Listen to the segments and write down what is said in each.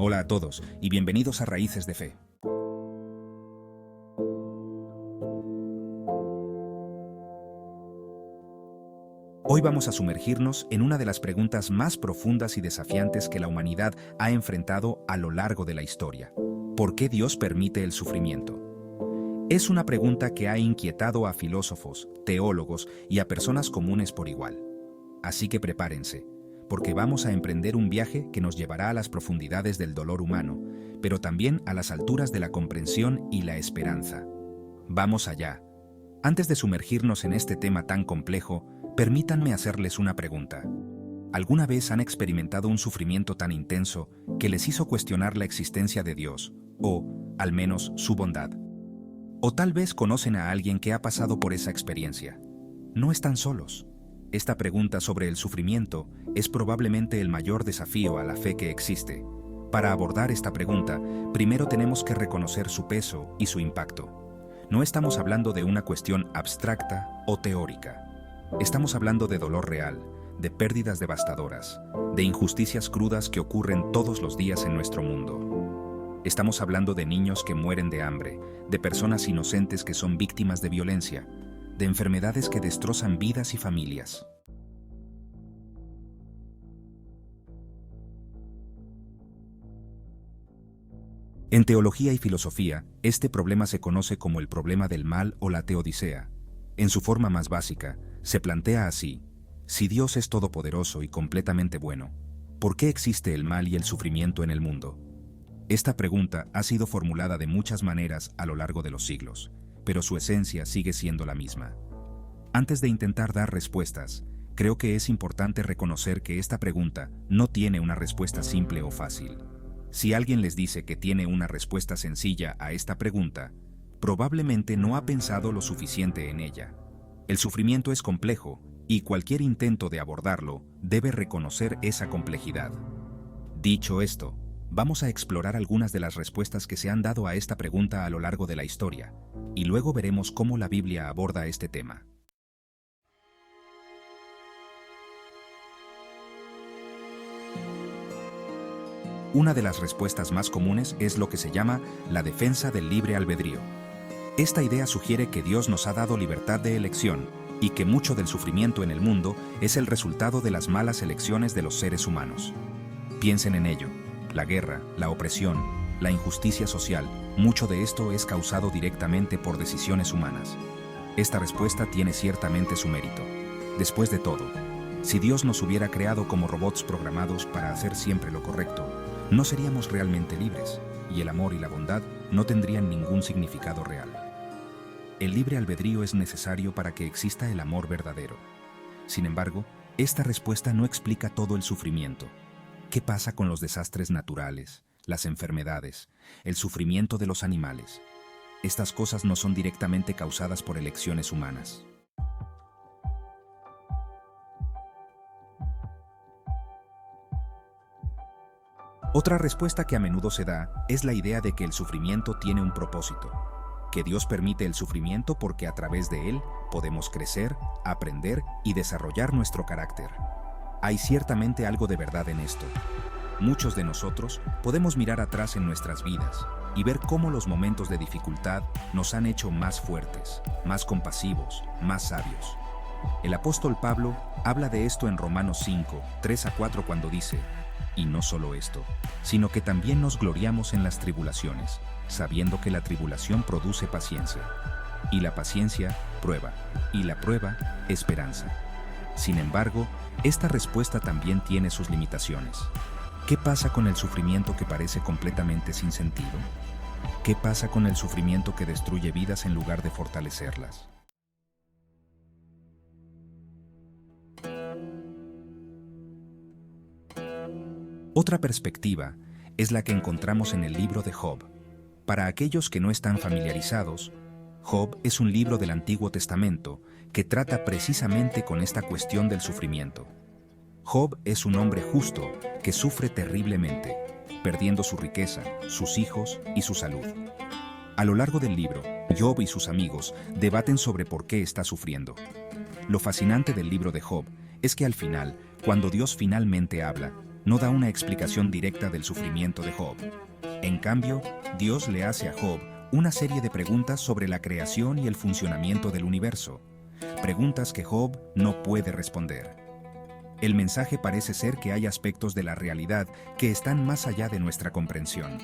Hola a todos y bienvenidos a Raíces de Fe. Hoy vamos a sumergirnos en una de las preguntas más profundas y desafiantes que la humanidad ha enfrentado a lo largo de la historia. ¿Por qué Dios permite el sufrimiento? Es una pregunta que ha inquietado a filósofos, teólogos y a personas comunes por igual. Así que prepárense, porque vamos a emprender un viaje que nos llevará a las profundidades del dolor humano, pero también a las alturas de la comprensión y la esperanza. Vamos allá. Antes de sumergirnos en este tema tan complejo, permítanme hacerles una pregunta. ¿Alguna vez han experimentado un sufrimiento tan intenso que les hizo cuestionar la existencia de Dios, o, al menos, su bondad? O tal vez conocen a alguien que ha pasado por esa experiencia. No están solos. Esta pregunta sobre el sufrimiento es probablemente el mayor desafío a la fe que existe. Para abordar esta pregunta, primero tenemos que reconocer su peso y su impacto. No estamos hablando de una cuestión abstracta o teórica. Estamos hablando de dolor real, de pérdidas devastadoras, de injusticias crudas que ocurren todos los días en nuestro mundo. Estamos hablando de niños que mueren de hambre, de personas inocentes que son víctimas de violencia, de enfermedades que destrozan vidas y familias. En teología y filosofía, este problema se conoce como el problema del mal o la teodicea. En su forma más básica, se plantea así: si Dios es todopoderoso y completamente bueno, ¿por qué existe el mal y el sufrimiento en el mundo? Esta pregunta ha sido formulada de muchas maneras a lo largo de los siglos, pero su esencia sigue siendo la misma. Antes de intentar dar respuestas, creo que es importante reconocer que esta pregunta no tiene una respuesta simple o fácil. Si alguien les dice que tiene una respuesta sencilla a esta pregunta, probablemente no ha pensado lo suficiente en ella. El sufrimiento es complejo, y cualquier intento de abordarlo debe reconocer esa complejidad. Dicho esto, vamos a explorar algunas de las respuestas que se han dado a esta pregunta a lo largo de la historia, y luego veremos cómo la Biblia aborda este tema. Una de las respuestas más comunes es lo que se llama la defensa del libre albedrío. Esta idea sugiere que Dios nos ha dado libertad de elección y que mucho del sufrimiento en el mundo es el resultado de las malas elecciones de los seres humanos. Piensen en ello: la guerra, la opresión, la injusticia social, mucho de esto es causado directamente por decisiones humanas. Esta respuesta tiene ciertamente su mérito. Después de todo, si Dios nos hubiera creado como robots programados para hacer siempre lo correcto, no seríamos realmente libres, y el amor y la bondad no tendrían ningún significado real. El libre albedrío es necesario para que exista el amor verdadero. Sin embargo, esta respuesta no explica todo el sufrimiento. ¿Qué pasa con los desastres naturales, las enfermedades, el sufrimiento de los animales? Estas cosas no son directamente causadas por elecciones humanas. Otra respuesta que a menudo se da es la idea de que el sufrimiento tiene un propósito, que Dios permite el sufrimiento porque a través de él podemos crecer, aprender y desarrollar nuestro carácter. Hay ciertamente algo de verdad en esto. Muchos de nosotros podemos mirar atrás en nuestras vidas y ver cómo los momentos de dificultad nos han hecho más fuertes, más compasivos, más sabios. El apóstol Pablo habla de esto en Romanos 5, 3-4 cuando dice: y no solo esto, sino que también nos gloriamos en las tribulaciones, sabiendo que la tribulación produce paciencia, y la paciencia, prueba, y la prueba, esperanza. Sin embargo, esta respuesta también tiene sus limitaciones. ¿Qué pasa con el sufrimiento que parece completamente sin sentido? ¿Qué pasa con el sufrimiento que destruye vidas en lugar de fortalecerlas? Otra perspectiva es la que encontramos en el libro de Job. Para aquellos que no están familiarizados, Job es un libro del Antiguo Testamento que trata precisamente con esta cuestión del sufrimiento. Job es un hombre justo que sufre terriblemente, perdiendo su riqueza, sus hijos y su salud. A lo largo del libro, Job y sus amigos debaten sobre por qué está sufriendo. Lo fascinante del libro de Job es que al final, cuando Dios finalmente habla, no da una explicación directa del sufrimiento de Job. En cambio, Dios le hace a Job una serie de preguntas sobre la creación y el funcionamiento del universo, preguntas que Job no puede responder. El mensaje parece ser que hay aspectos de la realidad que están más allá de nuestra comprensión.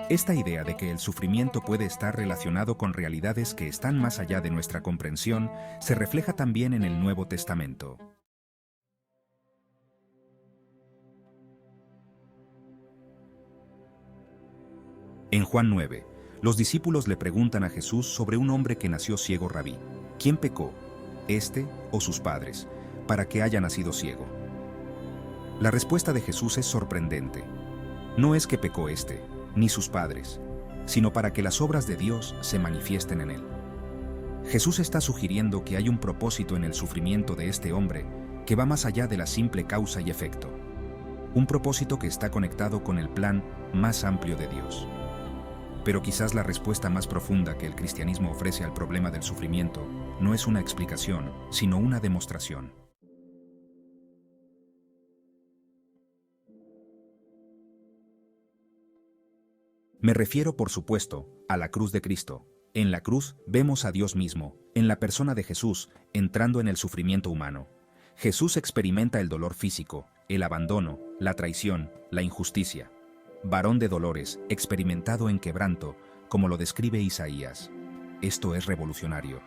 Esta idea de que el sufrimiento puede estar relacionado con realidades que están más allá de nuestra comprensión se refleja también en el Nuevo Testamento. En Juan 9, los discípulos le preguntan a Jesús sobre un hombre que nació ciego. Rabí, ¿quién pecó, este o sus padres, para que haya nacido ciego? La respuesta de Jesús es sorprendente. No es que pecó este, ni sus padres, sino para que las obras de Dios se manifiesten en él. Jesús está sugiriendo que hay un propósito en el sufrimiento de este hombre que va más allá de la simple causa y efecto. Un propósito que está conectado con el plan más amplio de Dios. Pero quizás la respuesta más profunda que el cristianismo ofrece al problema del sufrimiento no es una explicación, sino una demostración. Me refiero, por supuesto, a la cruz de Cristo. En la cruz vemos a Dios mismo, en la persona de Jesús, entrando en el sufrimiento humano. Jesús experimenta el dolor físico, el abandono, la traición, la injusticia. Varón de dolores, experimentado en quebranto, como lo describe Isaías. Esto es revolucionario.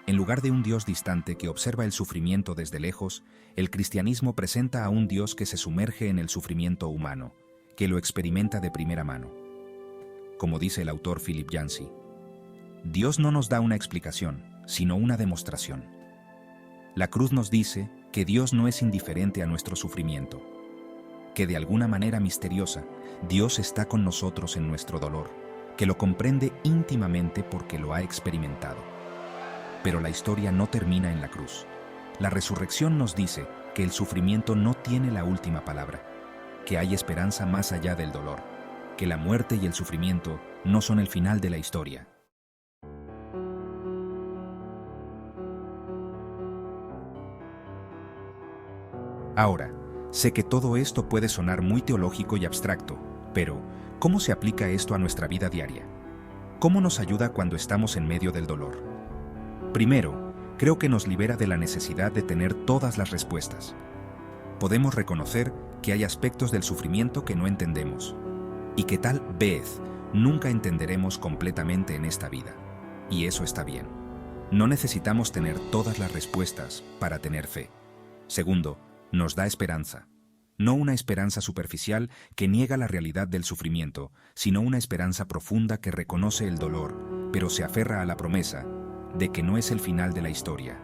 En lugar de un Dios distante que observa el sufrimiento desde lejos, el cristianismo presenta a un Dios que se sumerge en el sufrimiento humano, que lo experimenta de primera mano. Como dice el autor Philip Yancey, Dios no nos da una explicación, sino una demostración. La cruz nos dice que Dios no es indiferente a nuestro sufrimiento, que de alguna manera misteriosa, Dios está con nosotros en nuestro dolor, que lo comprende íntimamente porque lo ha experimentado. Pero la historia no termina en la cruz. La resurrección nos dice que el sufrimiento no tiene la última palabra, que hay esperanza más allá del dolor, que la muerte y el sufrimiento no son el final de la historia. Ahora, sé que todo esto puede sonar muy teológico y abstracto, pero ¿cómo se aplica esto a nuestra vida diaria? ¿Cómo nos ayuda cuando estamos en medio del dolor? Primero, creo que nos libera de la necesidad de tener todas las respuestas. Podemos reconocer que hay aspectos del sufrimiento que no entendemos, y que tal vez nunca entenderemos completamente en esta vida. Y eso está bien. No necesitamos tener todas las respuestas para tener fe. Segundo, nos da esperanza. No una esperanza superficial que niega la realidad del sufrimiento, sino una esperanza profunda que reconoce el dolor, pero se aferra a la promesa de que no es el final de la historia.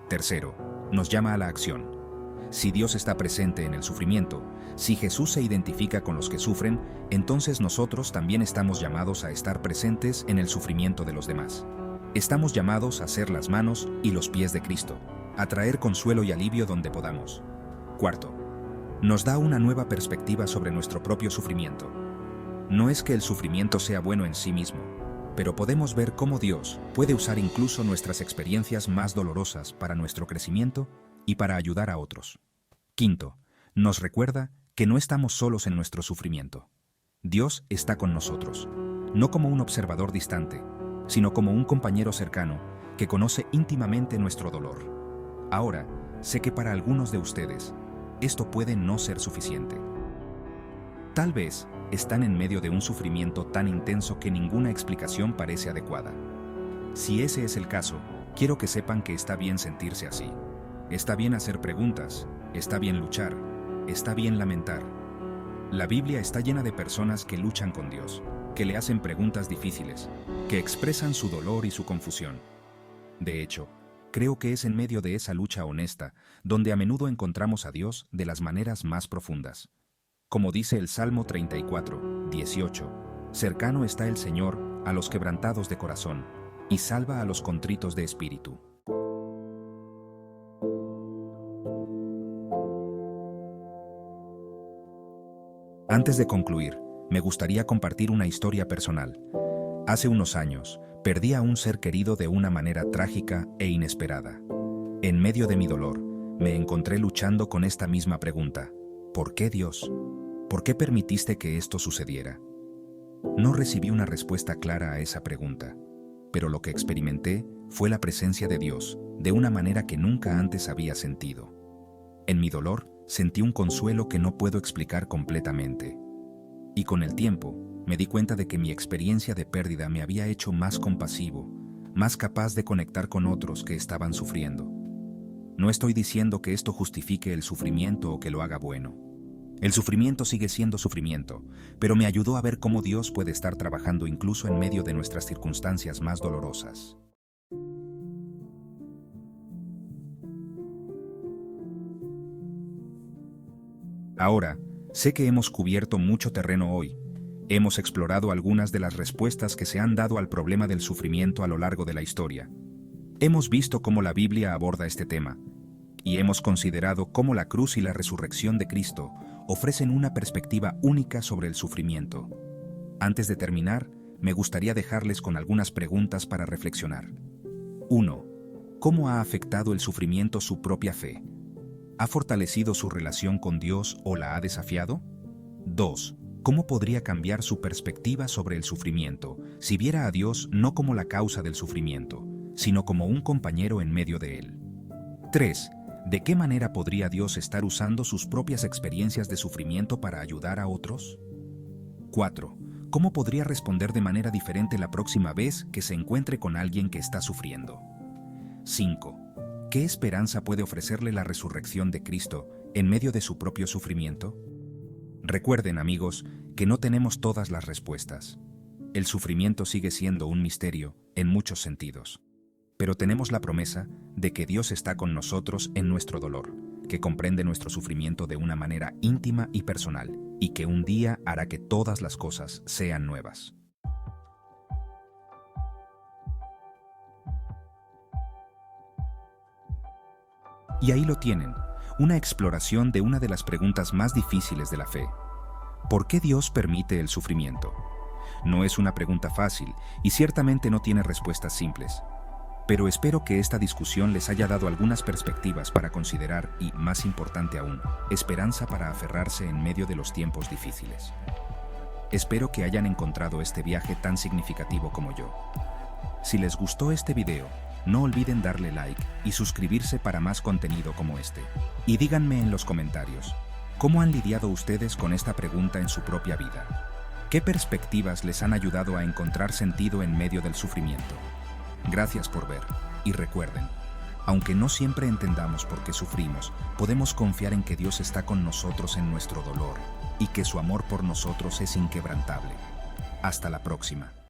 Tercero, nos llama a la acción. Si Dios está presente en el sufrimiento, si Jesús se identifica con los que sufren, entonces nosotros también estamos llamados a estar presentes en el sufrimiento de los demás. Estamos llamados a ser las manos y los pies de Cristo, a traer consuelo y alivio donde podamos. Cuarto, nos da una nueva perspectiva sobre nuestro propio sufrimiento. No es que el sufrimiento sea bueno en sí mismo, pero podemos ver cómo Dios puede usar incluso nuestras experiencias más dolorosas para nuestro crecimiento y para ayudar a otros. Quinto, nos recuerda que no estamos solos en nuestro sufrimiento. Dios está con nosotros, no como un observador distante, sino como un compañero cercano que conoce íntimamente nuestro dolor. Ahora, sé que para algunos de ustedes, esto puede no ser suficiente. Tal vez están en medio de un sufrimiento tan intenso que ninguna explicación parece adecuada. Si ese es el caso, quiero que sepan que está bien sentirse así. Está bien hacer preguntas, está bien luchar, está bien lamentar. La Biblia está llena de personas que luchan con Dios, que le hacen preguntas difíciles, que expresan su dolor y su confusión. De hecho, creo que es en medio de esa lucha honesta donde a menudo encontramos a Dios de las maneras más profundas. Como dice el Salmo 34, 18, cercano está el Señor a los quebrantados de corazón y salva a los contritos de espíritu. Antes de concluir, me gustaría compartir una historia personal. Hace unos años, perdí a un ser querido de una manera trágica e inesperada. En medio de mi dolor, me encontré luchando con esta misma pregunta. ¿Por qué, Dios? ¿Por qué permitiste que esto sucediera? No recibí una respuesta clara a esa pregunta, pero lo que experimenté fue la presencia de Dios de una manera que nunca antes había sentido. En mi dolor, sentí un consuelo que no puedo explicar completamente. Y con el tiempo, me di cuenta de que mi experiencia de pérdida me había hecho más compasivo, más capaz de conectar con otros que estaban sufriendo. No estoy diciendo que esto justifique el sufrimiento o que lo haga bueno. El sufrimiento sigue siendo sufrimiento, pero me ayudó a ver cómo Dios puede estar trabajando incluso en medio de nuestras circunstancias más dolorosas. Ahora, sé que hemos cubierto mucho terreno hoy. Hemos explorado algunas de las respuestas que se han dado al problema del sufrimiento a lo largo de la historia. Hemos visto cómo la Biblia aborda este tema, y hemos considerado cómo la cruz y la resurrección de Cristo ofrecen una perspectiva única sobre el sufrimiento. Antes de terminar, me gustaría dejarles con algunas preguntas para reflexionar. 1. ¿Cómo ha afectado el sufrimiento su propia fe? ¿Ha fortalecido su relación con Dios o la ha desafiado? 2. ¿Cómo podría cambiar su perspectiva sobre el sufrimiento si viera a Dios no como la causa del sufrimiento, sino como un compañero en medio de él? 3. ¿De qué manera podría Dios estar usando sus propias experiencias de sufrimiento para ayudar a otros? 4. ¿Cómo podría responder de manera diferente la próxima vez que se encuentre con alguien que está sufriendo? 5. ¿Qué esperanza puede ofrecerle la resurrección de Cristo en medio de su propio sufrimiento? Recuerden, amigos, que no tenemos todas las respuestas. El sufrimiento sigue siendo un misterio en muchos sentidos. Pero tenemos la promesa de que Dios está con nosotros en nuestro dolor, que comprende nuestro sufrimiento de una manera íntima y personal, y que un día hará que todas las cosas sean nuevas. Y ahí lo tienen, una exploración de una de las preguntas más difíciles de la fe. ¿Por qué Dios permite el sufrimiento? No es una pregunta fácil y ciertamente no tiene respuestas simples. Pero espero que esta discusión les haya dado algunas perspectivas para considerar y, más importante aún, esperanza para aferrarse en medio de los tiempos difíciles. Espero que hayan encontrado este viaje tan significativo como yo. Si les gustó este video, no olviden darle like y suscribirse para más contenido como este. Y díganme en los comentarios, ¿cómo han lidiado ustedes con esta pregunta en su propia vida? ¿Qué perspectivas les han ayudado a encontrar sentido en medio del sufrimiento? Gracias por ver, y recuerden, aunque no siempre entendamos por qué sufrimos, podemos confiar en que Dios está con nosotros en nuestro dolor, y que su amor por nosotros es inquebrantable. Hasta la próxima.